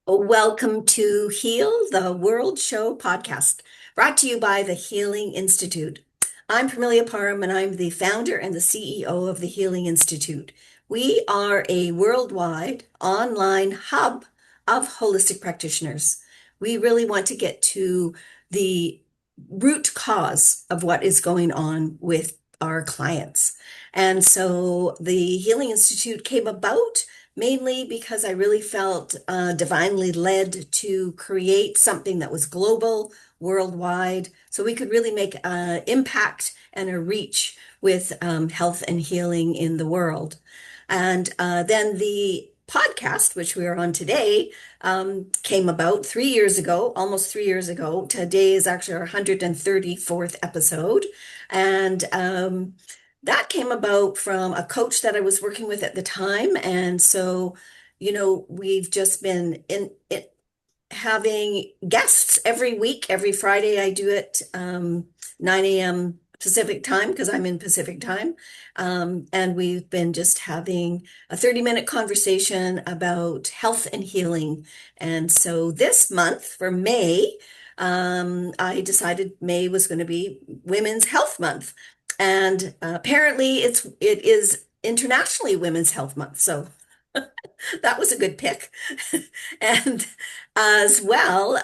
Welcome to Heal the World Show podcast, brought to you by the Healing Institute. I'm Parmelia Parham, and I'm the founder and the CEO of the Healing Institute. We are a worldwide online hub of holistic practitioners. We really want to get to the root cause of what is going on with our clients. And so the Healing Institute came about mainly because I really felt divinely led to create something that was global, worldwide, so we could really make an impact and a reach with health and healing in the world. And then the podcast, which we are on today, came about 3 years ago, almost 3 years ago. Today is actually our 134th episode. And that came about from a coach that I was working with at the time. And so, we've just been having guests every week. Every Friday, I do it 9 a.m. Pacific time because I'm in Pacific time. And we've been just having a 30-minute conversation about health and healing. And so this month for May, I decided May was going to be Women's Health Month. And apparently it is internationally Women's Health Month. So that was a good pick. And as well,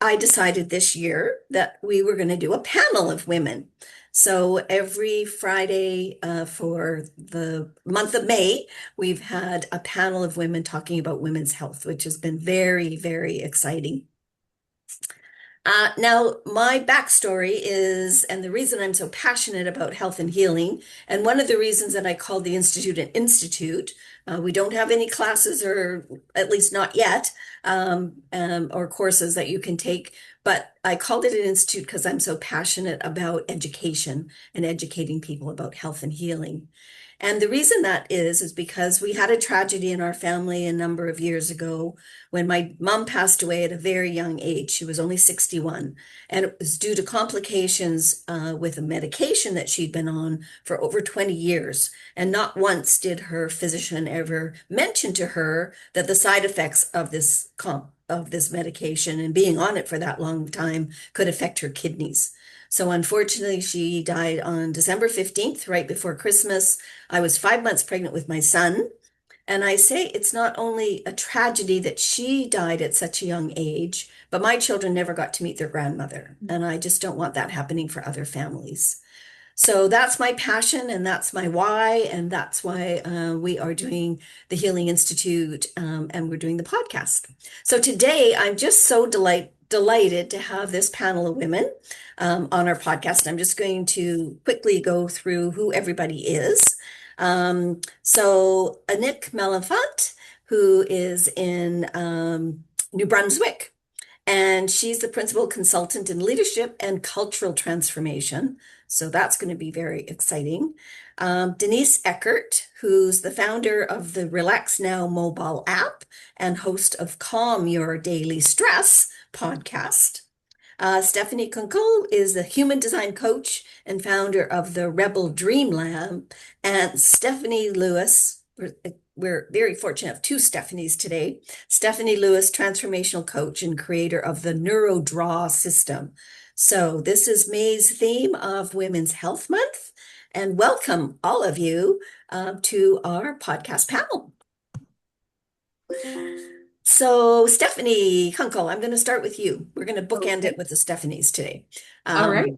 I decided this year that we were going to do a panel of women. So every Friday for the month of May, we've had a panel of women talking about women's health, which has been very, very exciting. Now, my backstory is, and the reason I'm so passionate about health and healing, and one of the reasons that I called the Institute an institute, we don't have any classes, or at least not yet, or courses that you can take, but I called it an institute because I'm so passionate about education and educating people about health and healing. And the reason that is because we had a tragedy in our family a number of years ago when my mom passed away at a very young age. She was only 61, and it was due to complications with a medication that she'd been on for over 20 years. And not once did her physician ever mention to her that the side effects of this medication and being on it for that long time could affect her kidneys. So unfortunately, she died on December 15th, right before Christmas. I was 5 months pregnant with my son. And I say it's not only a tragedy that she died at such a young age, but my children never got to meet their grandmother. And I just don't want that happening for other families. So that's my passion and that's my why. And that's why we are doing the Healing Institute and we're doing the podcast. So today I'm just so delighted to have this panel of women on our podcast. I'm just going to quickly go through who everybody is. So Anik Malenfant, who is in New Brunswick, and she's the principal consultant in leadership and cultural transformation. So that's going to be very exciting. Denise Eckert, who's the founder of the Relax Now mobile app and host of Calm Your Daily Stress podcast. Stephanie Kunkel is the human design coach and founder of the Rebel Dream Lab. And Stephanie Lewis, we're very fortunate to have two Stephanies today. Stephanie Lewis, transformational coach and creator of the NeuroDraw system. So this is May's theme of Women's Health Month. And welcome all of you to our podcast panel. So Stephanie Kunkel, I'm going to start with you. We're going to bookend it with the Stephanies today. All right.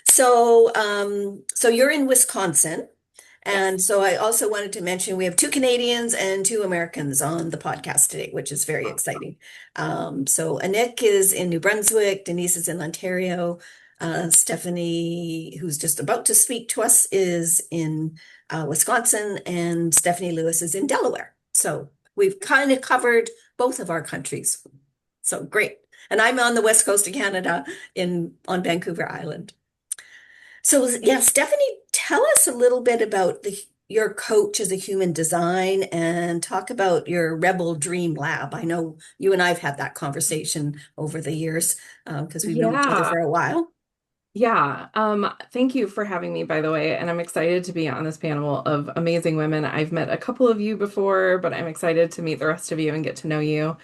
So you're in Wisconsin. And Yes. so I also wanted to mention we have two Canadians and two Americans on the podcast today, which is very exciting. So Anik is in New Brunswick, Denise is in Ontario, Stephanie, who's just about to speak to us, is in Wisconsin, and Stephanie Lewis is in Delaware. So we've kind of covered both of our countries. So great. And I'm on the west coast of Canada on Vancouver Island. So yeah, Stephanie, tell us a little bit about your coach as a human design and talk about your Rebel Dream Lab. I know you and I've had that conversation over the years because we've known each other Yeah. for a while. Yeah, thank you for having me, by the way, and I'm excited to be on this panel of amazing women. I've met a couple of you before, but I'm excited to meet the rest of you and get to know you.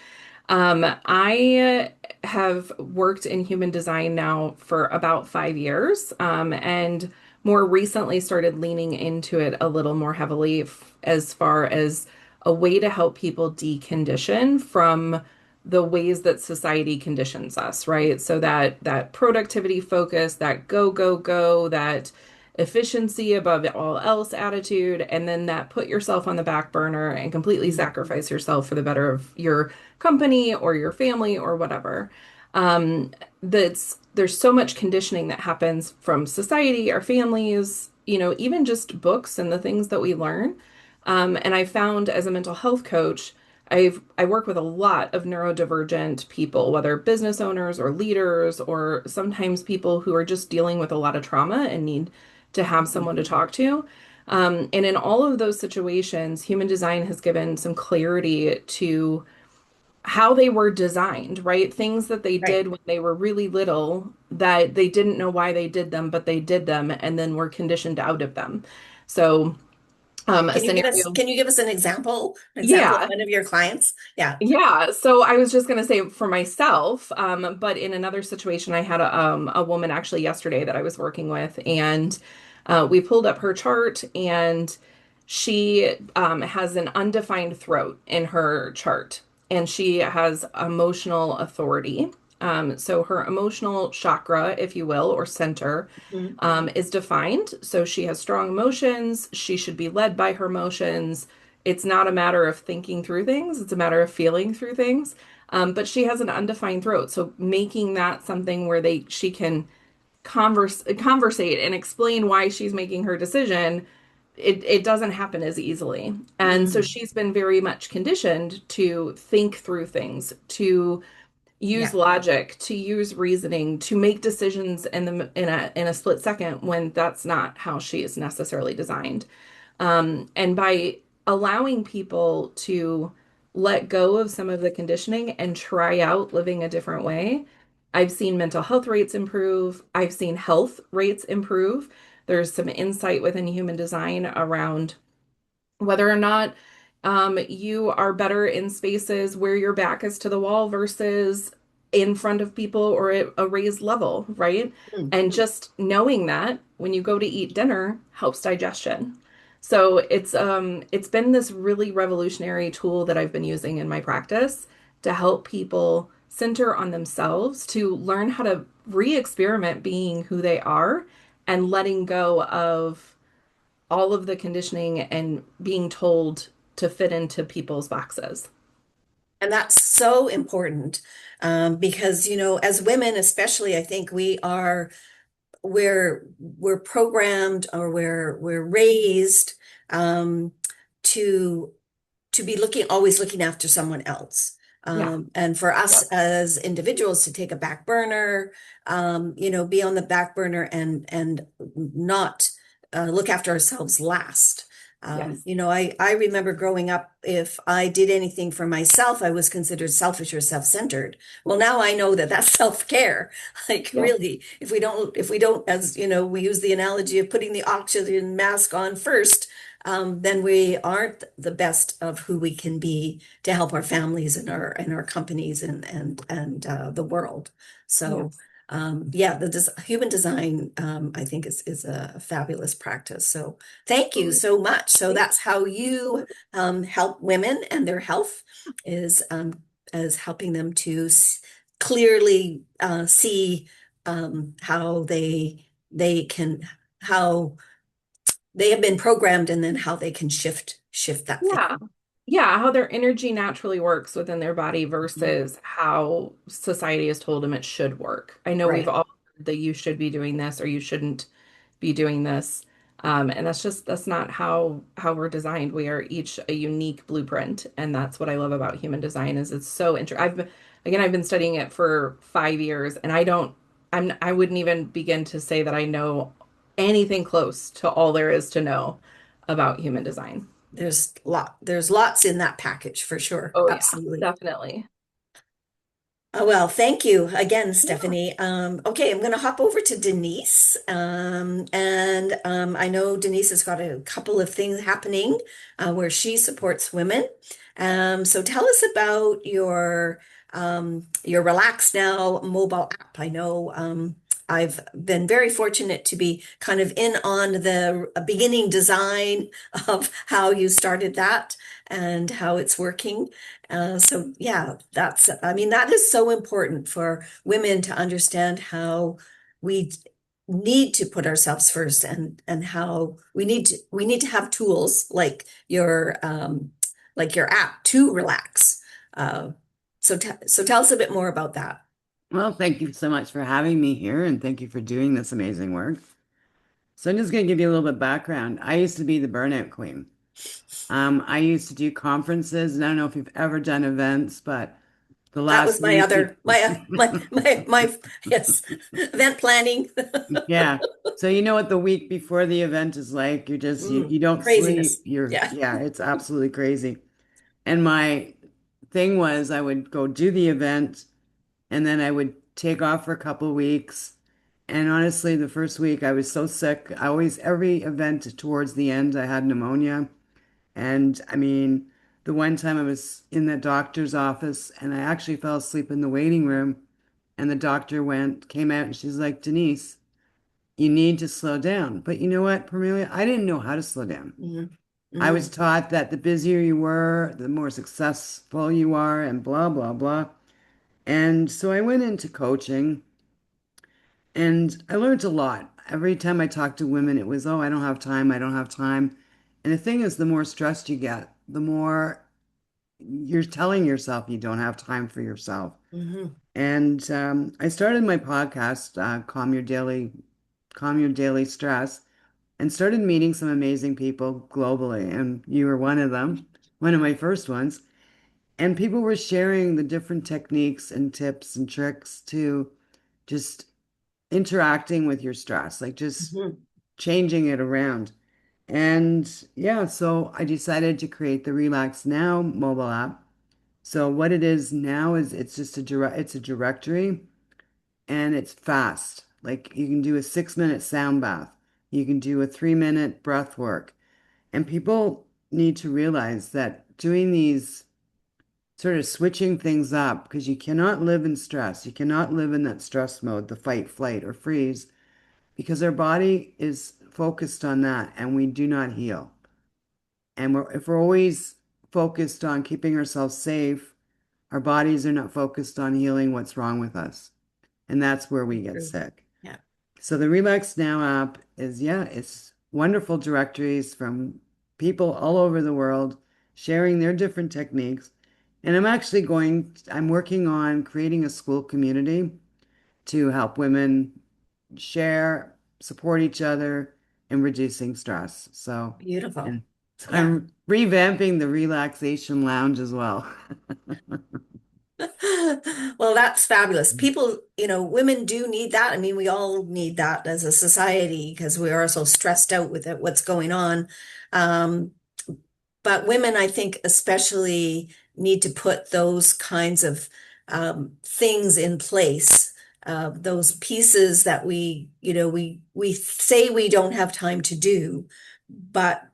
I have worked in human design now for about 5 years, and more recently started leaning into it a little more heavily as far as a way to help people decondition from the ways that society conditions us, right? So that productivity focus, that go, go, go, that efficiency above all else attitude, and then that put yourself on the back burner and completely Mm. sacrifice yourself for the better of your company or your family or whatever. Um, there's so much conditioning that happens from society, our families, even just books and the things that we learn. And I found as a mental health coach, I work with a lot of neurodivergent people, whether business owners or leaders, or sometimes people who are just dealing with a lot of trauma and need to have someone to talk to. And in all of those situations, human design has given some clarity to how they were designed, right? Things that they Right. did when they were really little that they didn't know why they did them, but they did them and then were conditioned out of them. So, a scenario. Can you give us an example of Yeah. one of your clients? Yeah. Yeah, so I was just gonna say for myself, but in another situation, I had a woman actually yesterday that I was working with, and we pulled up her chart, and she has an undefined throat in her chart, and she has emotional authority. So her emotional chakra, if you will, or center, Mhm. is defined. So she has strong emotions. She should be led by her emotions. It's not a matter of thinking through things, it's a matter of feeling through things. But she has an undefined throat. So making that something where she can conversate and explain why she's making her decision, it doesn't happen as easily. And so Mm. she's been very much conditioned to think through things, to use Yeah. logic, to use reasoning, to make decisions in a split second when that's not how she is necessarily designed. And by allowing people to let go of some of the conditioning and try out living a different way, I've seen mental health rates improve. I've seen health rates improve. There's some insight within human design around whether or not you are better in spaces where your back is to the wall versus in front of people or at a raised level, right? Mm. And just knowing that when you go to eat dinner helps digestion. So it's been this really revolutionary tool that I've been using in my practice to help people center on themselves, to learn how to re-experiment being who they are and letting go of all of the conditioning and being told to fit into people's boxes. And that's so important, because, as women, especially, I think we're programmed, or we're raised, um, to be always looking after someone else. Yeah. And for us Yep. as individuals to take a back burner, be on the back burner and not look after ourselves last. Yes. I remember growing up, if I did anything for myself, I was considered selfish or self-centered. Well, now I know that that's self-care. Like, Yep. really, if we don't, as we use the analogy of putting the oxygen mask on first, then we aren't the best of who we can be to help our families and our companies and the world. So, Yes. yeah, human design, I think is a fabulous practice. So thank you Absolutely. so much. So Thank that's how you help women and their health, is as helping them to clearly see how they can how they have been programmed, and then how they can shift that thing. Yeah. Yeah, how their energy naturally works within their body versus how society has told them it should work. I know we've Right. all heard that you should be doing this or you shouldn't be doing this. And that's not how we're designed. We are each a unique blueprint, and that's what I love about human design is it's so interesting. I've been studying it for 5 years, and I wouldn't even begin to say that I know anything close to all there is to know about human design. There's lots in that package for sure. Oh yeah, Absolutely. definitely. Well, thank you again, Yeah. Stephanie. Okay, I'm going to hop over to Denise. And I know Denise has got a couple of things happening where she supports women. So tell us about your Relax Now mobile app. I know I've been very fortunate to be kind of in on the beginning design of how you started that and how it's working. So yeah, I mean, that is so important for women to understand how we need to put ourselves first and how we need to have tools like your app to relax. Uh, so tell us a bit more about that. Well, thank you so much for having me here and thank you for doing this amazing work. So I'm just going to give you a little bit of background. I used to be the burnout queen. I used to do conferences, and I don't know if you've ever done events, but the That last was my week, other my yes, event planning. yeah. So you know what the week before the event is like? You're just you don't sleep. Craziness. Yeah. Yeah, it's absolutely crazy. And my thing was I would go do the event and then I would take off for a couple of weeks. And honestly, the first week I was so sick. I always, every event towards the end, I had pneumonia. And I mean, the one time I was in the doctor's office and I actually fell asleep in the waiting room. And the doctor came out and she's like, Denise, you need to slow down. But you know what, Parmelia? I didn't know how to slow down. Mm, I was mm, taught that the busier you were, the more successful you are, and blah, blah, blah. And so I went into coaching and I learned a lot. Every time I talked to women, it was, oh, I don't have time, I don't have time. And the thing is, the more stressed you get, the more you're telling yourself you don't have time for yourself. mhm. And I started my podcast, Calm Your Daily Stress, and started meeting some amazing people globally. And you were one of them, one of my first ones. And people were sharing the different techniques and tips and tricks to just interacting with your stress, like just Mhm. changing it around. And yeah, so I decided to create the Relax Now mobile app. So what it is now is it's just it's a directory and it's fast. Like you can do a 6-minute sound bath. You can do a 3-minute breath work. And people need to realize that doing these sort of switching things up because you cannot live in stress. You cannot live in that stress mode, the fight, flight, or freeze, because our body is focused on that and we do not heal. And if we're always focused on keeping ourselves safe, our bodies are not focused on healing what's wrong with us. And that's where we get True. sick. Yeah. So the Relax Now app is, yeah, it's wonderful directories from people all over the world sharing their different techniques. And I'm working on creating a school community to help women share, support each other, and reducing stress. Beautiful. And so Yeah. I'm revamping the relaxation lounge as well. Well, that's fabulous. People, women do need that. I mean, we all need that as a society because we are so stressed out with what's going on. Um, but women, I think, especially need to put those kinds of things in place. Those pieces that we say we don't have time to do, but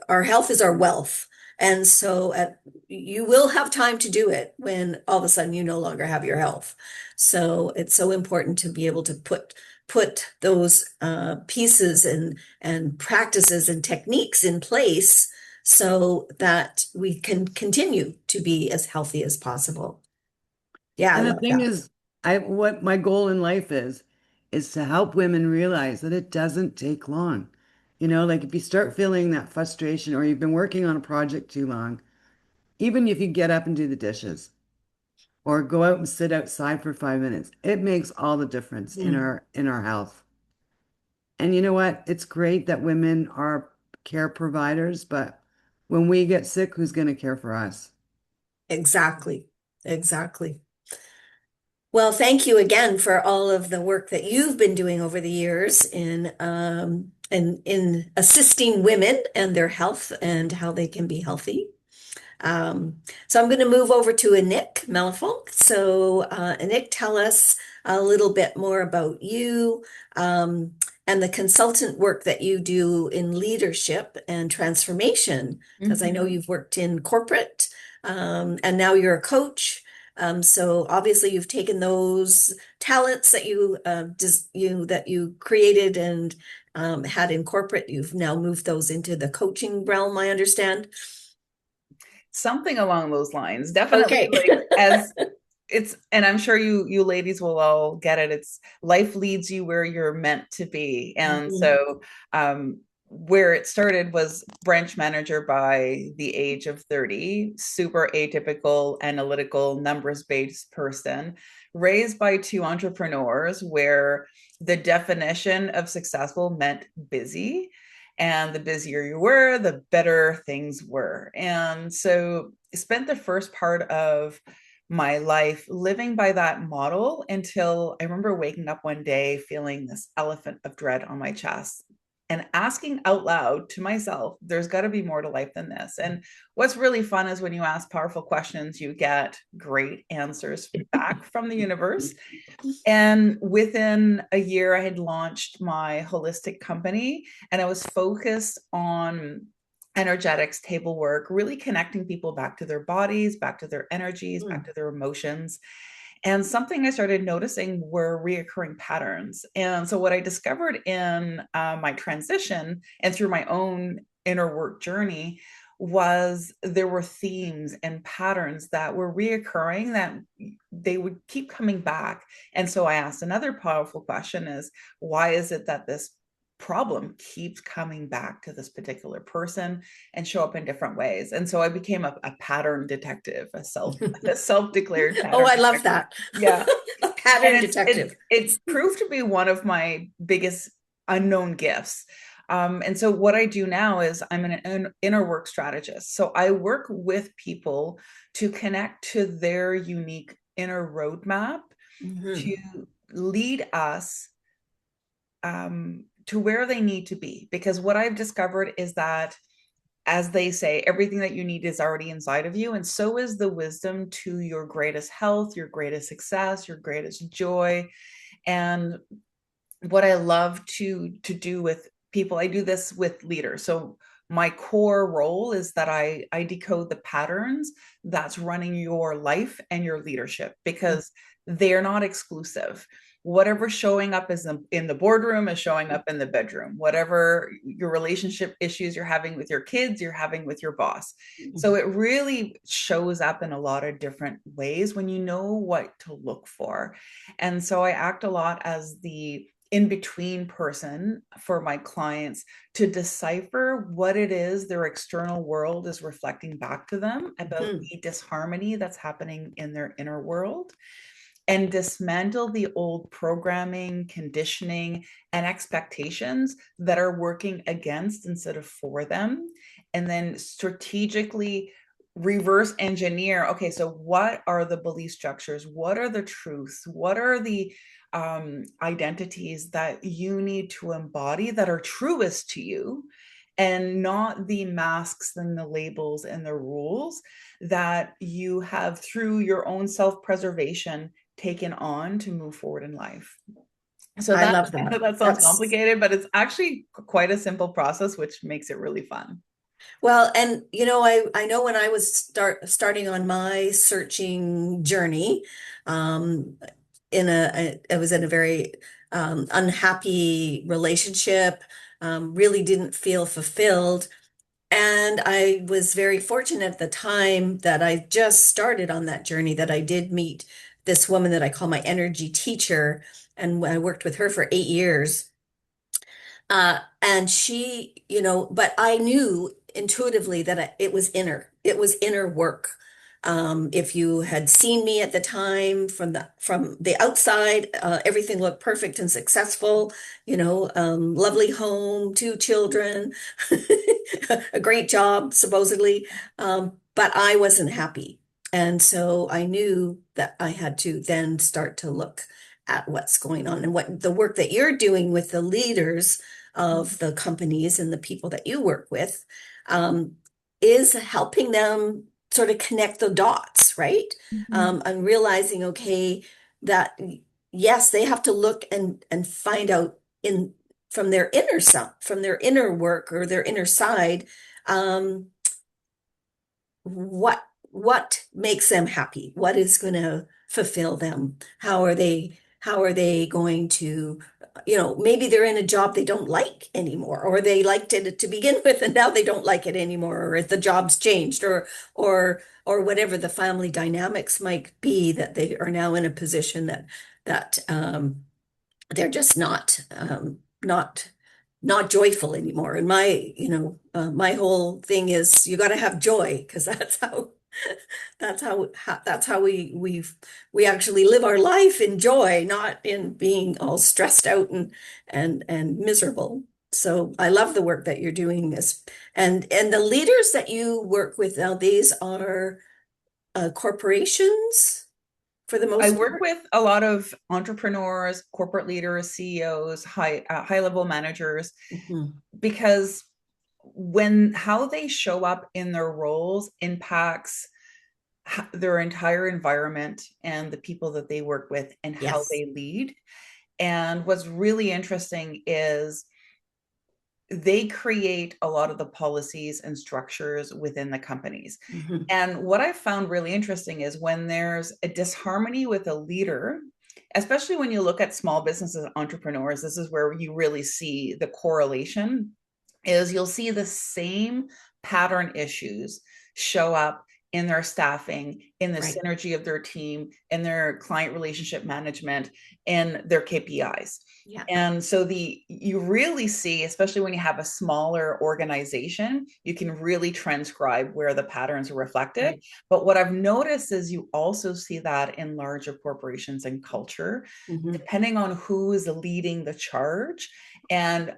our health is our wealth. And so you will have time to do it when all of a sudden you no longer have your health. So it's so important to be able to put those pieces and practices and techniques in place so that we can continue to be as healthy as possible. Yeah, I And the love thing that. is, what my goal in life is to help women realize that it doesn't take long. Like if you start feeling that frustration or you've been working on a project too long, even if you get up and do the dishes or go out and sit outside for 5 minutes, it makes all the difference in Mm, our health. And you know what? It's great that women are care providers, but when we get sick, who's going to care for us? exactly. Exactly. Well, thank you again for all of the work that you've been doing over the years in assisting women and their health and how they can be healthy. So I'm going to move over to Anik Malafunk. So, Anik, tell us a little bit more about you, and the consultant work that you do in leadership and transformation, because I know Mhm. you've worked in corporate, and now you're a coach. So obviously you've taken those talents that you created and had in corporate. You've now moved those into the coaching realm, I understand. Something along those lines. Definitely Okay. like as it's and I'm sure you ladies will all get it. It's life leads you where you're meant to be. And Mhm. so where it started was branch manager by the age of 30, super atypical, analytical, numbers-based person, raised by two entrepreneurs where the definition of successful meant busy. And the busier you were, the better things were. And so spent the first part of my life living by that model until I remember waking up one day feeling this elephant of dread on my chest and asking out loud to myself, there's got to be more to life than this. And what's really fun is when you ask powerful questions, you get great answers back from the universe. And within a year, I had launched my holistic company and I was focused on energetics, table work, really connecting people back to their bodies, back to their energies, back Mm. to their emotions. And something I started noticing were reoccurring patterns. And so, what I discovered in my transition and through my own inner work journey was there were themes and patterns that were reoccurring that they would keep coming back. And so I asked another powerful question is why is it that this problem keeps coming back to this particular person and show up in different ways? And so I became a pattern detective, a self-declared Oh, pattern I love detective. that. Yeah. A And pattern it's detective. it proved to be one of my biggest unknown gifts. And so what I do now is I'm an inner work strategist. So I work with people to connect to their unique inner roadmap to Mhm. lead us to where they need to be. Because what I've discovered is that, as they say, everything that you need is already inside of you. And so is the wisdom to your greatest health, your greatest success, your greatest joy. And what I love to do with people, I do this with leaders. So my core role is that I decode the patterns that's running your life and your leadership because they're not exclusive. Whatever's showing up is in the boardroom is showing up in the bedroom. Whatever your relationship issues you're having with your kids, you're having with your boss. So it really shows up in a lot of different ways when you know what to look for. And so I act a lot as the in between person for my clients to decipher what it is their external world is reflecting back to them about Mhm. the disharmony that's happening in their inner world and dismantle the old programming, conditioning, and expectations that are working against instead of for them. And then strategically reverse engineer okay, so what are the belief structures? What are the truths? What are the identities that you need to embody that are truest to you? And not the masks and the labels and the rules that you have through your own self preservation taken on to move forward in life. So I that love that. that sounds That's complicated, but it's actually quite a simple process, which makes it really fun. well, and I know when I was starting on my searching journey, um, I was in a very unhappy relationship, really didn't feel fulfilled. And I was very fortunate at the time that I just started on that journey that I did meet this woman that I call my energy teacher. And I worked with her for 8 years. And but I knew intuitively that it was it was inner work. If you had seen me at the time from the outside, everything looked perfect and successful, lovely home, two children, a great job, supposedly. But I wasn't happy. And so I knew that I had to then start to look at what's going on and what the work that you're doing with the leaders of the companies and the people that you work with, um, is helping them sort of connect the dots, right? And realizing, okay, that yes, they have to look and find out in from their inner self, from their inner work or their inner side, um, what makes them happy? What is going to fulfill them? How are they going to, maybe they're in a job they don't like anymore, or they liked it to begin with and now they don't like it anymore, or if the job's changed, or whatever the family dynamics might be, that they are now in a position that they're just not joyful anymore. And my whole thing is you got to have joy, because that's how we actually live our life in joy, not in being all stressed out and miserable. So I love the work that you're doing this, and the leaders that you work with now, these are corporations for the I most work part. with a lot of entrepreneurs, corporate leaders, CEOs, high level managers, Mhm. because when how they show up in their roles impacts their entire environment and the people that they work with and how Yes. they lead. And what's really interesting is they create a lot of the policies and structures within the companies. Mhm. And what I found really interesting is when there's a disharmony with a leader, especially when you look at small businesses, entrepreneurs, this is where you really see the correlation, is you'll see the same pattern issues show up in their staffing, in the Right. synergy of their team, in their client relationship management, in their KPIs. Yeah. And so you really see, especially when you have a smaller organization, you can really transcribe where the patterns are reflected. Right. But what I've noticed is you also see that in larger corporations and culture, Mhm. depending on who is leading the charge and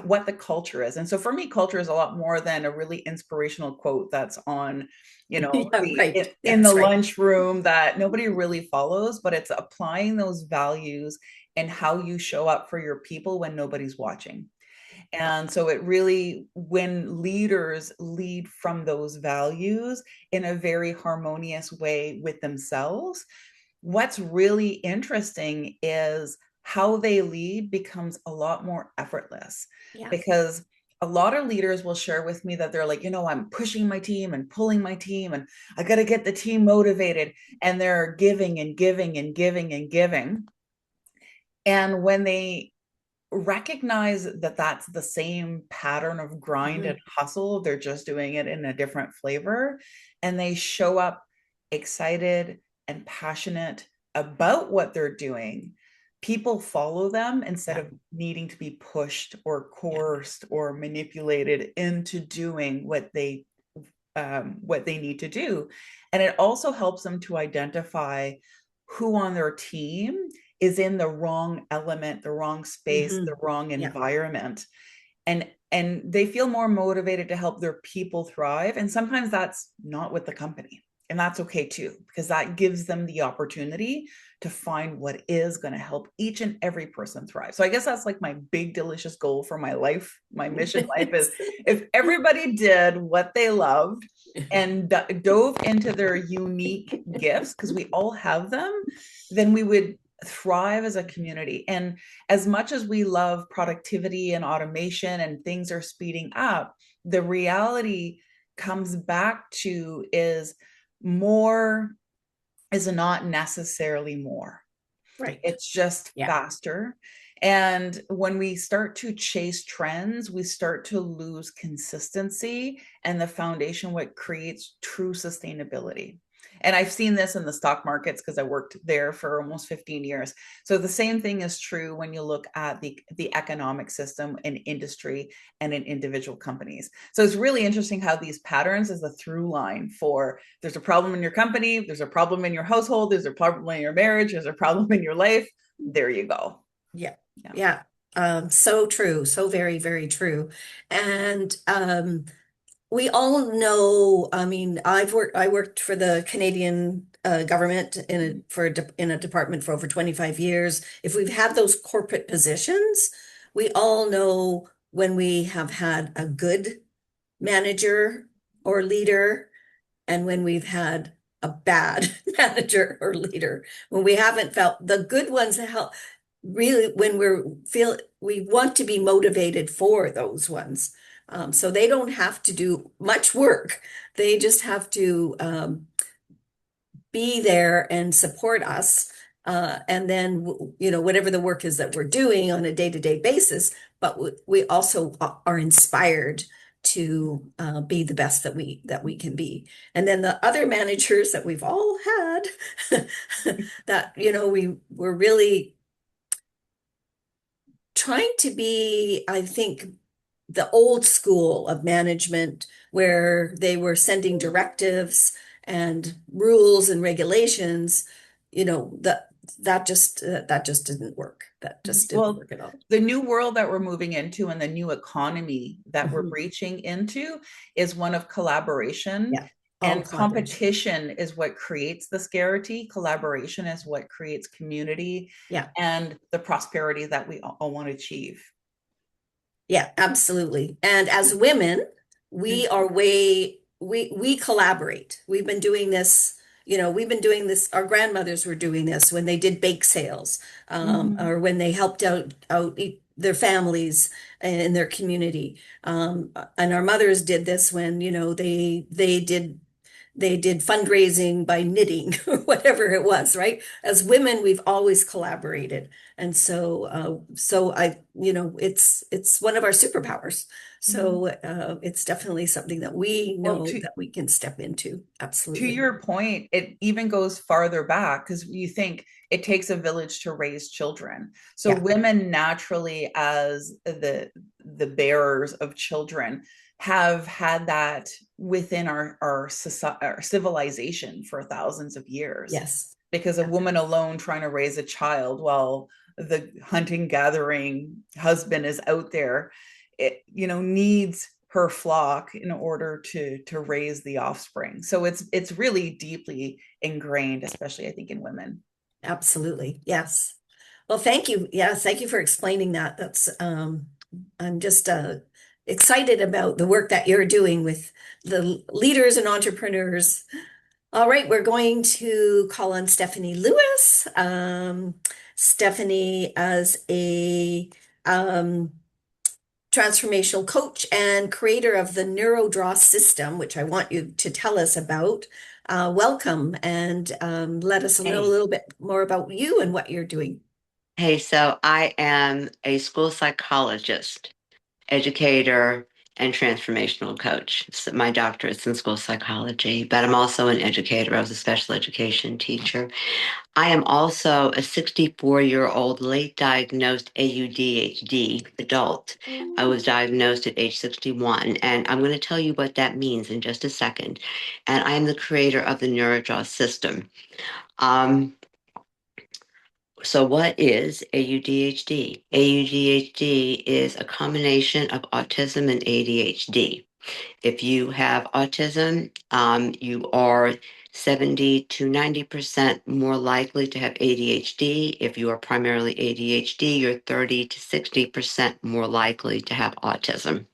what the culture is. And so for me, culture is a lot more than a really inspirational quote that's on, Yeah, right. in the That's right. lunchroom that nobody really follows, but it's applying those values and how you show up for your people when nobody's watching. And so it really, when leaders lead from those values in a very harmonious way with themselves, what's really interesting is how they lead becomes a lot more effortless, Yeah. because a lot of leaders will share with me that they're like, I'm pushing my team and pulling my team, and I got to get the team motivated. And they're giving and giving and giving and giving. And when they recognize that that's the same pattern of grind and Mhm. hustle, they're just doing it in a different flavor, and they show up excited and passionate about what they're doing, people follow them instead Yeah. of needing to be pushed or Yeah. coerced or manipulated into doing what they need to do. And it also helps them to identify who on their team is in the wrong element, the wrong space, the Mhm. wrong Yeah. environment. And they feel more motivated to help their people thrive. And sometimes that's not with the company. And that's okay too, because that gives them the opportunity to find what is going to help each and every person thrive. So I guess that's like my big, delicious goal for my life. My mission life is if everybody did what they loved and dove into their unique gifts, because we all have them, then we would thrive as a community. And as much as we love productivity and automation and things are speeding up, the reality comes back to is more is not necessarily more. Right. It's just Yeah. faster. And when we start to chase trends, we start to lose consistency and the foundation, what creates true sustainability. And I've seen this in the stock markets because I worked there for almost 15 years. So the same thing is true when you look at the economic system in industry and in individual companies. So it's really interesting how these patterns is the through line for there's a problem in your company, there's a problem in your household, there's a problem in your marriage, there's a problem in your life. There you go. Yeah. Yeah. Yeah. So true. So very, very true. And we all know, I mean, I worked for the Canadian government in a department for over 25 years. If we've had those corporate positions, we all know when we have had a good manager or leader, and when we've had a bad manager or leader, when we haven't felt the good ones that help really when we want to be motivated for those ones. So they don't have to do much work. They just have to be there and support us. And then, whatever the work is that we're doing on a day-to-day basis, but we also are inspired to be the best that we can be. And then the other managers that we've all had that, we're really trying to be, I think, the old school of management where they were sending directives and rules and regulations, that just didn't work. That just didn't Well, work at all. the new world that we're moving into and the new economy that we're Mhm. reaching into is one of collaboration. Yeah. All And collaboration. competition is what creates the scarcity. Collaboration is what creates community Yeah. and the prosperity that we all want to achieve. Yeah, absolutely. And as women, we collaborate. We've been doing this, our grandmothers were doing this when they did bake sales, Mhm. or when they helped out their families in their community. And our mothers did this when, they did fundraising by knitting or whatever it was, right? As women, we've always collaborated. And it's one of our superpowers. So it's definitely something that we Well, know that we can step into. to Absolutely. your point, it even goes farther back because you think it takes a village to raise children. So Yeah. women naturally, as the bearers of children, have had that within our society, our civilization for thousands of years. Yes. Because a woman alone trying to raise a child while the hunting gathering husband is out there, it needs her flock in order to raise the offspring. So it's really deeply ingrained, especially I think in women. Absolutely. Yes. Well, thank you. Yes, thank you for explaining that. I'm just excited about the work that you're doing with the leaders and entrepreneurs. All right, we're going to call on Stephanie Lewis. Stephanie as a transformational coach and creator of the NeuroDraw system, which I want you to tell us about. Welcome and let us know a Hey, little bit more about you and what you're doing. hey, so I am a school psychologist, educator, and transformational coach. So my doctorate's in school psychology, but I'm also an educator. I was a special education teacher. I am also a 64-year-old late diagnosed AUDHD adult. I was diagnosed at age 61, and I'm going to tell you what that means in just a second. And I am the creator of the NeuroJaw system. Um, So, what is AUDHD? AUDHD is a combination of autism and ADHD. If you have autism, you are 70 to 90% more likely to have ADHD. If you are primarily ADHD, you're 30 to 60% more likely to have autism.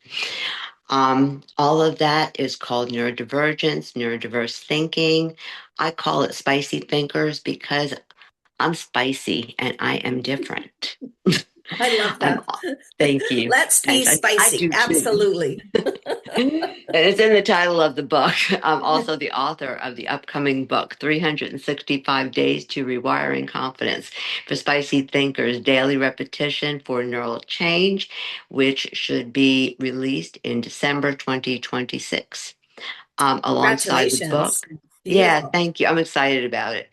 All of that is called neurodivergence, neurodiverse thinking. I call it spicy thinkers because I'm spicy and I am different. I love I'm, that. thank you. Let's be Thanks. I spicy. do too. Absolutely. It's in the title of the book. I'm also the author of the upcoming book, 365 Days to Rewiring Confidence for Spicy Thinkers, Daily Repetition for Neural Change, which should be released in December 2026. Alongside the book. Congratulations. Yeah, Beautiful. thank you. I'm excited about it.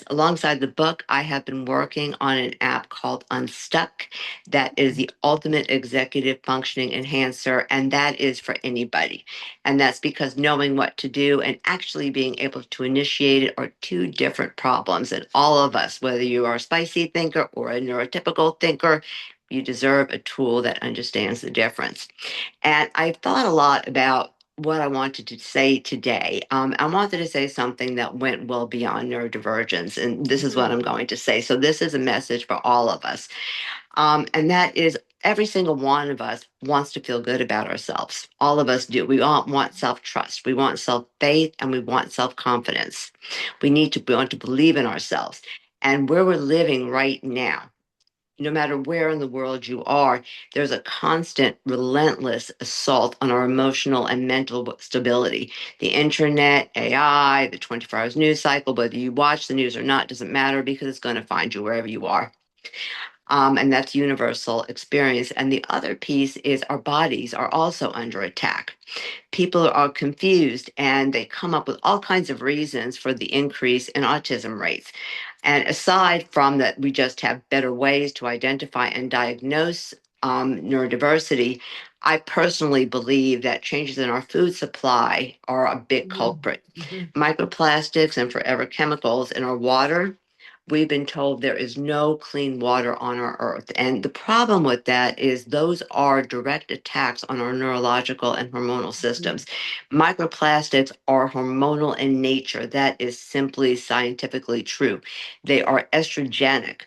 Alongside the book, I have been working on an app called Unstuck that is the ultimate executive functioning enhancer, and that is for anybody. And that's because knowing what to do and actually being able to initiate it are two different problems. And all of us, whether you are a spicy thinker or a neurotypical thinker, you deserve a tool that understands the difference. And I thought a lot about what I wanted to say today. I wanted to say something that went well beyond neurodivergence, and this is what Mhm. I'm going to say. So, this is a message for all of us, and that is every single one of us wants to feel good about ourselves. All of us do. We all want self-trust. We want self-faith, and we want self-confidence. We want to believe in ourselves. And where we're living right now, no matter where in the world you are, there's a constant, relentless assault on our emotional and mental stability. The internet, AI, the 24 hours news cycle, whether you watch the news or not, doesn't matter because it's going to find you wherever you are. And that's universal experience. And the other piece is our bodies are also under attack. People are confused and they come up with all kinds of reasons for the increase in autism rates. And aside from that, we just have better ways to identify and diagnose neurodiversity. I personally believe that changes in our food supply are a big culprit. Microplastics and forever chemicals in our water. We've been told there is no clean water on our earth. And the problem with that is those are direct attacks on our neurological and hormonal systems. Microplastics are hormonal in nature. That is simply scientifically true. They are estrogenic.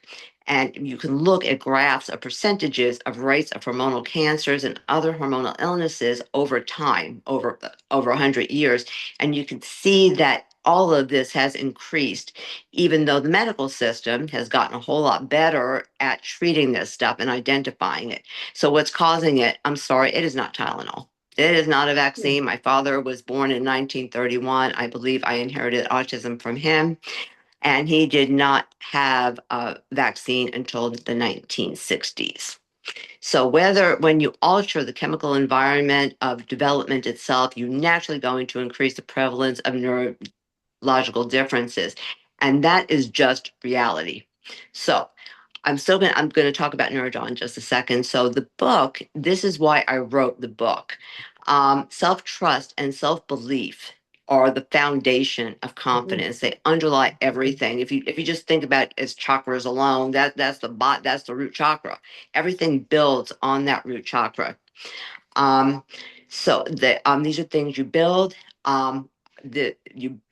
And you can look at graphs of percentages of rates of hormonal cancers and other hormonal illnesses over time, over 100 years. And you can see that all of this has increased, even though the medical system has gotten a whole lot better at treating this stuff and identifying it. So what's causing it? I'm sorry, it is not Tylenol. It is not a vaccine. My father was born in 1931. I believe I inherited autism from him, and he did not have a vaccine until the 1960s. So when you alter the chemical environment of development itself, you're naturally going to increase the prevalence of neurological differences. And that is just reality. So I'm going to talk about Neurodraw in just a second. So the book, this is why I wrote the book. Self-trust and self-belief are the foundation of confidence. They underlie everything. If you just think about it as chakras alone, that's the root chakra. Everything builds on that root chakra. These are things you build.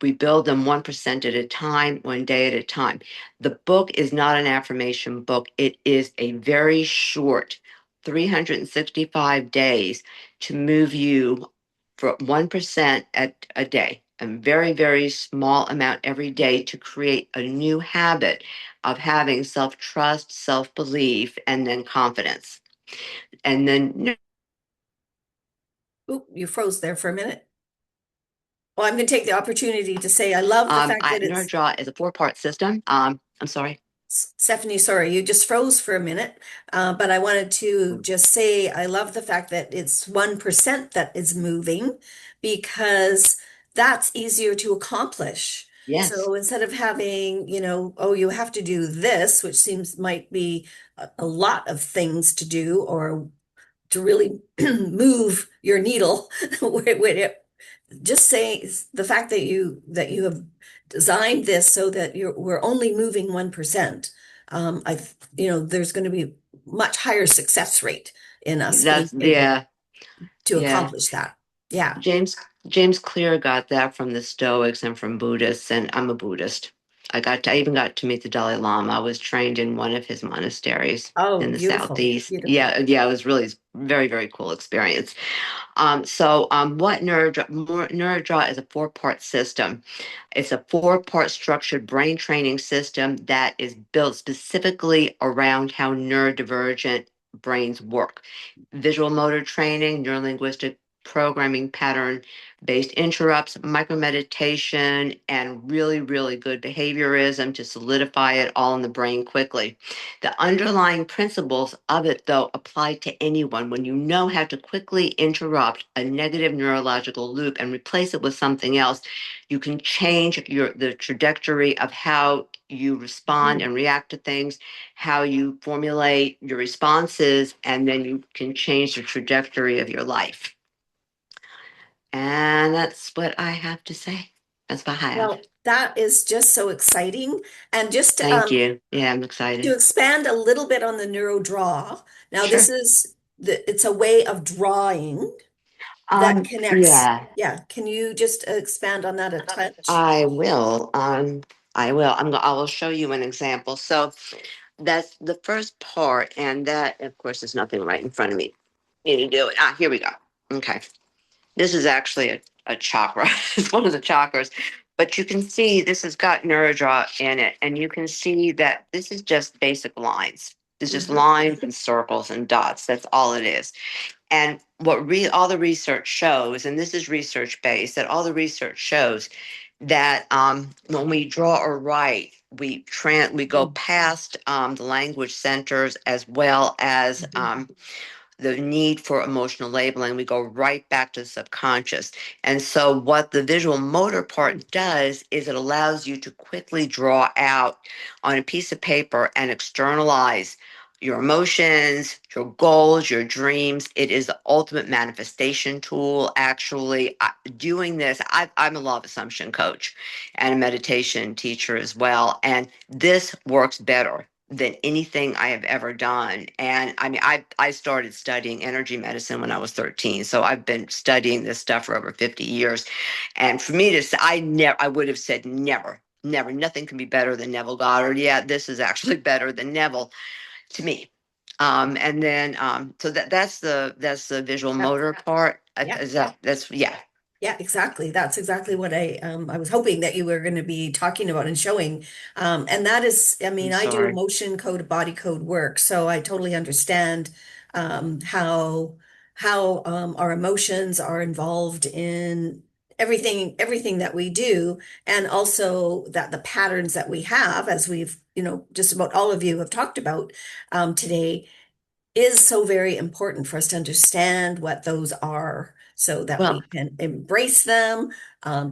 We build them 1% at a time, one day at a time. The book is not an affirmation book. It is a very short 365 days to move you for 1% at a day, a very, very small amount every day to create a new habit of having self-trust, self-belief, and then confidence. And then Oop, you froze there for a minute. Well, I'm going to take the opportunity to say I love the fact that it's Neurodraw is a 4-part system. I'm sorry. Stephanie, sorry, you just froze for a minute, but I wanted to just say I love the fact that it's 1% that is moving because that's easier to accomplish. Yes. So instead of having, oh, you have to do this, which might be a lot of things to do or to really move your needle, just say the fact that you have designed this so that we're only moving 1%. There's going to be much higher success rate in us That's being able to yeah. accomplish that. Yeah. James Clear got that from the Stoics and from Buddhists, and I'm a Buddhist. I even got to meet the Dalai Lama. I was trained in one of his monasteries Oh, in the beautiful. Southeast. Beautiful. Yeah, it was really very, very cool experience. What Neurodraw is a 4-part system. It's a 4-part structured brain training system that is built specifically around how neurodivergent brains work. Visual motor training, neurolinguistic programming pattern based interrupts, micromeditation, and really, really good behaviorism to solidify it all in the brain quickly. The underlying principles of it, though, apply to anyone. When you know how to quickly interrupt a negative neurological loop and replace it with something else, you can change the trajectory of how you respond and react to things, how you formulate your responses, and then you can change the trajectory of your life. And that's what I have to say. That's what I have. Well, that is just so exciting. And just Thank you. Yeah, I'm excited. to expand a little bit on the Neurodraw. Now, Sure. this is it's a way of drawing that connects. Yeah. Can you just expand on that a touch? I will. I will. I will show you an example. So that's the first part, and that, of course, there's nothing right in front of me. Need to do it. Ah, here we go. Okay. This is actually a chakra. It's one of the chakras. But you can see this has got Neurodraw in it. And you can see that this is just basic lines. It's just lines and circles and dots. That's all it is. And what all the research shows, and this is research based, that all the research shows that when we draw or write, we go past the language centers as well as the need for emotional labeling. We go right back to the subconscious. And so, what the visual motor part does is it allows you to quickly draw out on a piece of paper and externalize your emotions, your goals, your dreams. It is the ultimate manifestation tool. Actually, doing this, I'm a law of assumption coach and a meditation teacher as well. And this works better than anything I have ever done. And I mean, I started studying energy medicine when I was 13. So I've been studying this stuff for over 50 years. And for me to say, I would have said never, never, nothing can be better than Neville Goddard. Yeah, this is actually better than Neville to me. And then so that's the visual motor part. Yeah. That's yeah. Yeah, exactly. That's exactly what I was hoping that you were going to be talking about and showing. And that is, I mean, I'm I do sorry. emotion code, body code work, so I totally understand how our emotions are involved in everything that we do, and also that the patterns that we have, as we've, just about all of you have talked about today, is so very important for us to understand what those are so that Well, we can embrace them,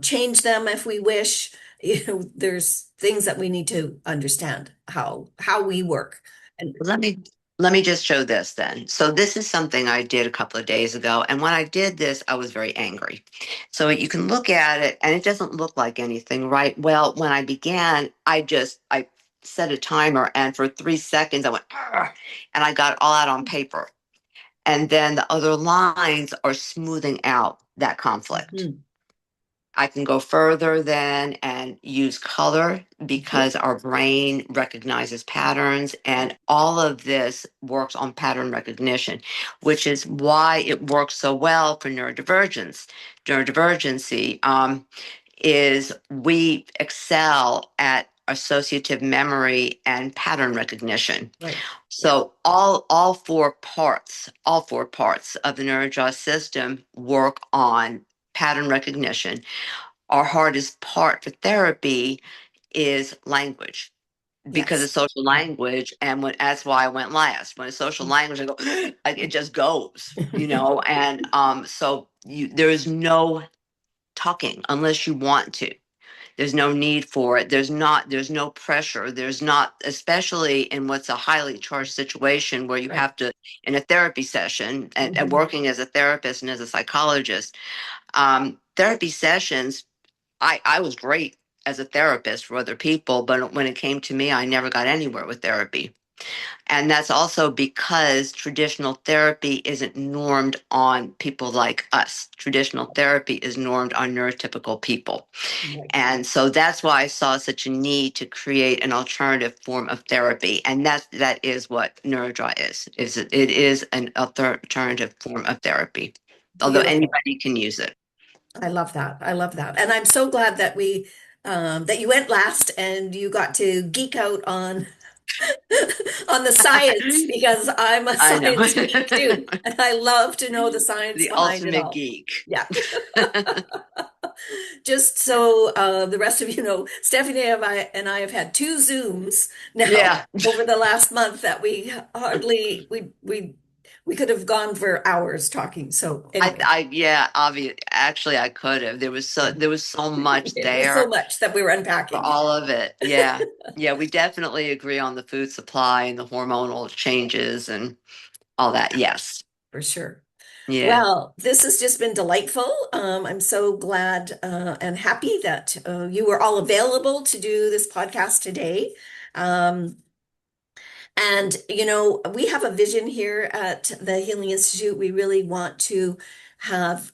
change them if we wish. There's things that we need to understand how we work. And Let me let me just show this then. So this is something I did a couple of days ago, and when I did this, I was very angry. So you can look at it, and it doesn't look like anything, right? Well, when I began, I set a timer, and for 3 seconds, I went, "Argh," and I got it all out on paper. And then the other lines are smoothing out that conflict. Mhm. I can go further then and use color because our brain recognizes patterns, and all of this works on pattern recognition, which is why it works so well for neurodivergence. Neurodivergency is we excel at associative memory and pattern recognition. Right. So all four parts of the neurodraw system work on pattern recognition. Our hardest part for therapy is language because Yes. of social language. And that's why I went last. When it's social language, I go, it just goes, and there is no talking unless you want to. There's no need for it. There's no pressure. There's not, especially in what's a highly charged situation where you Right. have to, in a therapy session and working as a therapist and as a psychologist, therapy sessions, I was great as a therapist for other people, but when it came to me, I never got anywhere with therapy. And that's also because traditional therapy isn't normed on people like us. Traditional therapy is normed on neurotypical people. Right. And so that's why I saw such a need to create an alternative form of therapy. And that is what NeuroDraw it is an alternative form of therapy, although Beautiful. anybody can use it. I love that. I love that. And I'm so glad that that you went last and you got to geek out on on the science, because I'm a I know. science geek too, and I love to know the science The behind it ultimate all. geek. Yeah. Just so the rest of you know, Stephanie and I have had two Zooms now Yeah. over the last month that we could have gone for hours talking. So anyway, Yeah, obvious. Actually, I could have. There was so much there's so there much that we were for unpacking. all of it. Yeah. Yeah, we definitely agree on the food supply and the hormonal changes and all that. Yes. For sure. Yeah. Well, this has just been delightful. I'm so glad and happy that you were all available to do this podcast today. Um, and, we have a vision here at the Healing Institute. We really want to have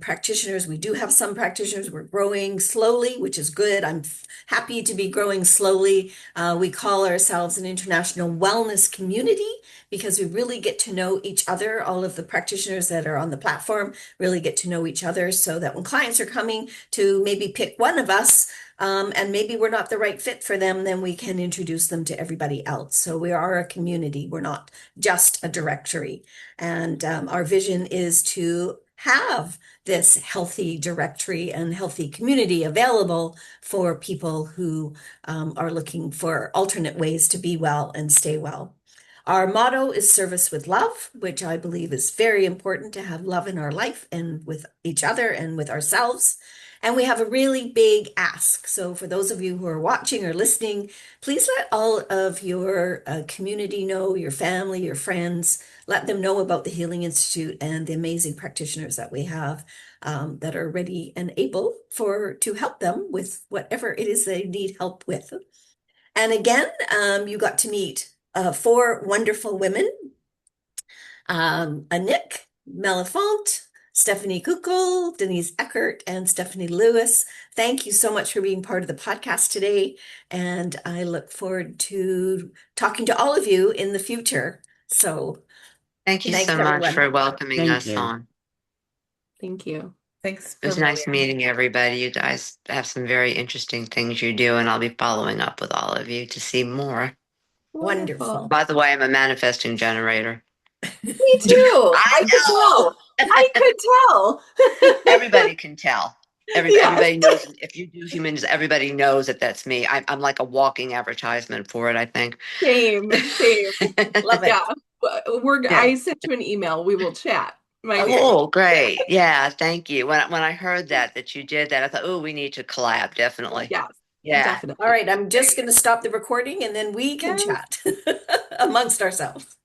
practitioners. We do have some practitioners. We're growing slowly, which is good. I'm happy to be growing slowly. We call ourselves an international wellness community because we really get to know each other. All of the practitioners that are on the platform really get to know each other, so that when clients are coming to maybe pick one of us, and maybe we're not the right fit for them, then we can introduce them to everybody else. So we are a community. We're not just a directory. And our vision is to have this healthy directory and healthy community available for people who are looking for alternate ways to be well and stay well. Our motto is service with love, which I believe is very important to have love in our life and with each other and with ourselves. And we have a really big ask. So for those of you who are watching or listening, please let all of your community know, your family, your friends, let them know about the Healing Institute and the amazing practitioners that we have that are ready and able to help them with whatever it is they need help with. And again, you got to meet 4 wonderful women, Anik Mellifont, Stephanie Kukul, Denise Eckert, and Stephanie Lewis. Thank you so much for being part of the podcast today. And I look forward to talking to all of you in the future. So Thank you thanks, so much everyone. for welcoming Thank us you. on. Thank you. Thanks It for was nice Maria. meeting everybody. You guys have some very interesting things you do, and I'll be following up with all of you to see more. Wonderful. By the way, I'm a manifesting generator. Me too. I I could tell. I could tell. Everybody can tell. Yes. Everybody knows. If you do humans, everybody knows that that's me. I'm like a walking advertisement for it, I think. Same. Love it. Yeah. Yeah. I sent you an email. We will chat. My dear. Oh, great. Yeah, thank you. When I heard that you did that, I thought, oh, we need to collab, definitely. Yes, Yeah. definitely. All right, I'm just going to stop the recording and then we can Yes. chat amongst ourselves.